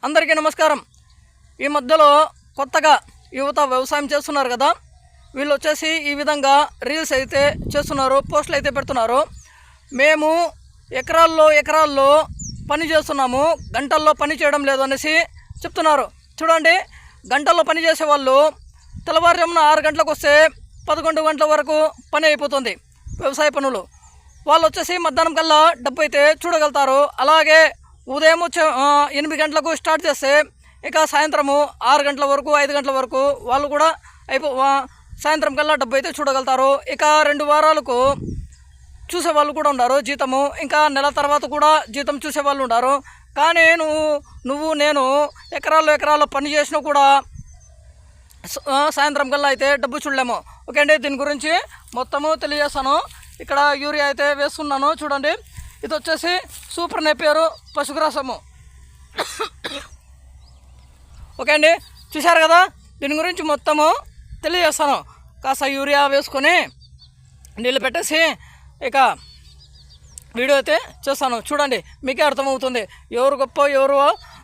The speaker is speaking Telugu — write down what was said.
అందరికీ నమస్కారం. ఈ మధ్యలో కొత్తగా యువత వ్యవసాయం చేస్తున్నారు కదా, వీళ్ళు వచ్చేసి ఈ విధంగా రీల్స్ అయితే చేస్తున్నారు, పోస్టులు అయితే పెడుతున్నారు. మేము ఎకరాల్లో పని చేస్తున్నాము, గంటల్లో పని చేయడం లేదు అనేసి చెప్తున్నారు. చూడండి, గంటల్లో పని చేసే వాళ్ళు తెల్లవారుజామున 6 గంటలకు వస్తే 11 గంటల వరకు పని అయిపోతుంది వ్యవసాయ పనులు. వాళ్ళు వచ్చేసి మధ్యాహ్నం కల్లా డబ్బు అయితే చూడగలుగుతారు. అలాగే ఉదయం 8 గంటలకు స్టార్ట్ చేస్తే ఇక సాయంత్రము 6 గంటల వరకు 5 గంటల వరకు వాళ్ళు కూడా సాయంత్రం కల్లా డబ్బు అయితే చూడగలుగుతారు. ఇక 2 వారాలకు చూసే వాళ్ళు కూడా ఉన్నారు జీతము, ఇంకా నెల తర్వాత కూడా జీతం చూసే వాళ్ళు ఉన్నారు. కానీ నేను ఎకరాల్లో పని చేసినా కూడా సాయంత్రం కల్లా అయితే డబ్బు చూడలేము. ఓకే అండి, దీని గురించి మొత్తము తెలియజేస్తాను. ఇక్కడ యూరియా అయితే వేస్తున్నాను. చూడండి, ఇది వచ్చేసి సూపర్ నేపియర్ పశుగ్రాసము. ఓకే అండి, చూశారు కదా, దీని గురించి మొత్తము తెలియజేస్తాను. కాస్త యూరియా వేసుకొని నీళ్ళు పెట్టేసి ఇక వీడియో అయితే చేస్తాను. చూడండి, మీకే అర్థమవుతుంది ఎవరు గొప్ప ఎవరు